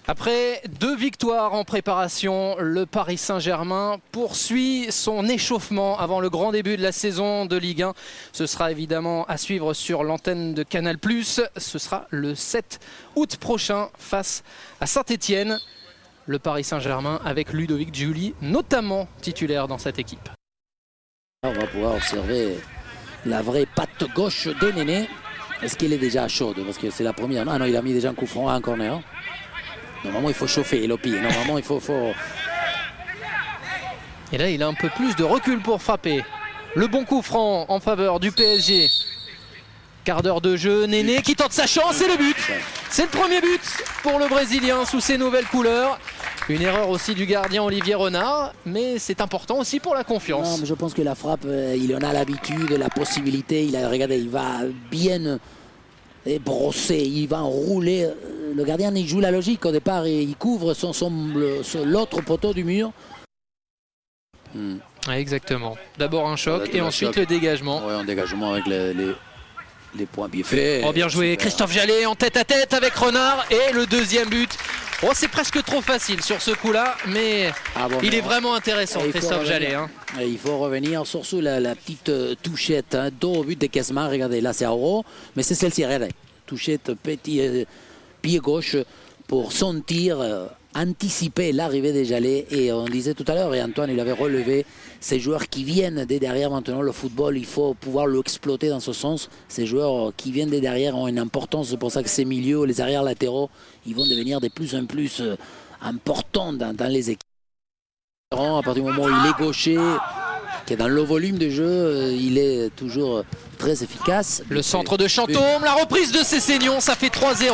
Après 2 victoires en préparation, le Paris Saint-Germain poursuit son échauffement avant le grand début de la saison de Ligue 1. Ce sera évidemment à suivre sur l'antenne de Canal+. Ce sera le 7 août prochain face à Saint-Etienne. Le Paris Saint-Germain avec Ludovic Giuly, notamment titulaire dans cette équipe. On va pouvoir observer la vraie patte gauche de Néné. Est-ce qu'il est déjà chaude? Parce que c'est la première. Ah non, il a mis déjà un coup franc à un corner. Normalement, il faut chauffer Lopi. Normalement, il faut... Et là, il a un peu plus de recul pour frapper. Le bon coup franc en faveur du PSG. Quart d'heure de jeu, Néné qui tente sa chance et le but. C'est le premier but pour le Brésilien sous ses nouvelles couleurs. Une erreur aussi du gardien Olivier Renard, mais c'est important aussi pour la confiance. Non, mais je pense que la frappe, il en a l'habitude, la possibilité. Regardez, il va bien brosser, il va enrouler. Le gardien, il joue la logique au départ et il couvre l'autre poteau du mur. Ouais, exactement. D'abord un choc et ensuite le dégagement. Oui, un dégagement avec les points bien faits. Oh, bien joué, super. Christophe Jallet en tête à tête avec Renard et le deuxième but. Oh, c'est presque trop facile sur ce coup-là, mais il est vraiment intéressant, Christophe Jallet. Il faut revenir sur la petite touchette dos au but de Kesma. Regardez, là c'est Auro, mais c'est celle-ci. Regardez, touchette, petit pied gauche pour sentir, anticiper l'arrivée des Jallet. Et on disait tout à l'heure, et Antoine il avait relevé, ces joueurs qui viennent dès derrière maintenant, le football, il faut pouvoir l'exploiter dans ce sens. Ces joueurs qui viennent dès derrière ont une importance, c'est pour ça que ces milieux, les arrières latéraux, ils vont devenir de plus en plus importants dans les équipes. À partir du moment où il est gaucher, qui est dans le volume de jeu, il est toujours très efficace. Le centre de Chantôme, la reprise de Cessignon, ça fait 3-0.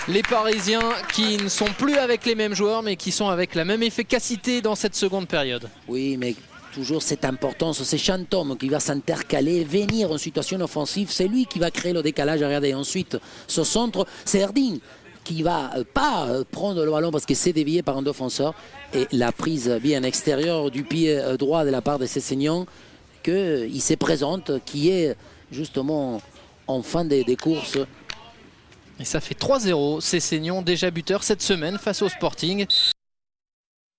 Les Parisiens qui ne sont plus avec les mêmes joueurs, mais qui sont avec la même efficacité dans cette seconde période. Oui, mais toujours cette importance, c'est Chantôme qui va s'intercaler, venir en situation offensive, c'est lui qui va créer le décalage. Regardez, ensuite, ce centre, c'est Erding qui va pas prendre le ballon parce qu'il s'est dévié par un défenseur. Et la prise bien extérieure du pied droit de la part de Cessignon, qu'il se présente, qui est justement en fin des courses. Et ça fait 3-0, Cessignon déjà buteur cette semaine face au Sporting.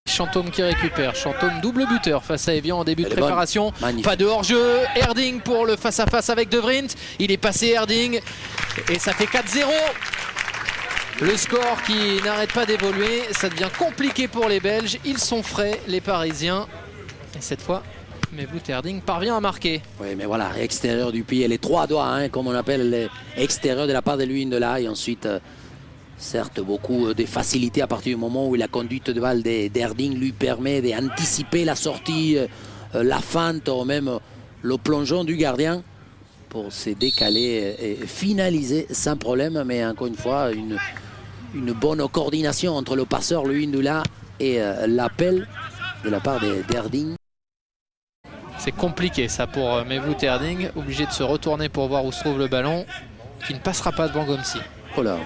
Chantôme qui récupère, Chantôme double buteur face à Evian en début de préparation. Pas de hors-jeu, Erding pour le face-à-face avec De Vrient. Il est passé Erding et ça fait 4-0. Le score qui n'arrête pas d'évoluer, ça devient compliqué pour les Belges. Ils sont frais, les Parisiens. Et cette fois, Mevlut Erding parvient à marquer. Oui, mais voilà, extérieur du pied, les 3 doigts, comme on appelle l'extérieur de la part de lui de là. Et ensuite, certes, beaucoup de facilité à partir du moment où la conduite de balle d'Erding lui permet d'anticiper la sortie, la feinte, ou même le plongeon du gardien pour se décaler et finaliser sans problème. Mais encore une fois, une bonne coordination entre le passeur, le Hindula, et l'appel de la part d'Erding. C'est compliqué ça pour Mevlut Erding, obligé de se retourner pour voir où se trouve le ballon, qui ne passera pas devant Gomsi. Oh là.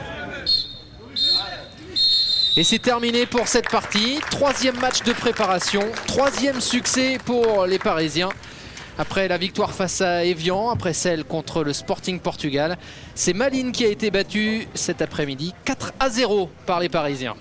Et c'est terminé pour cette partie. 3e match de préparation, 3e succès pour les Parisiens. Après la victoire face à Evian, après celle contre le Sporting Portugal, c'est Malines qui a été battu cet après-midi 4-0 par les Parisiens.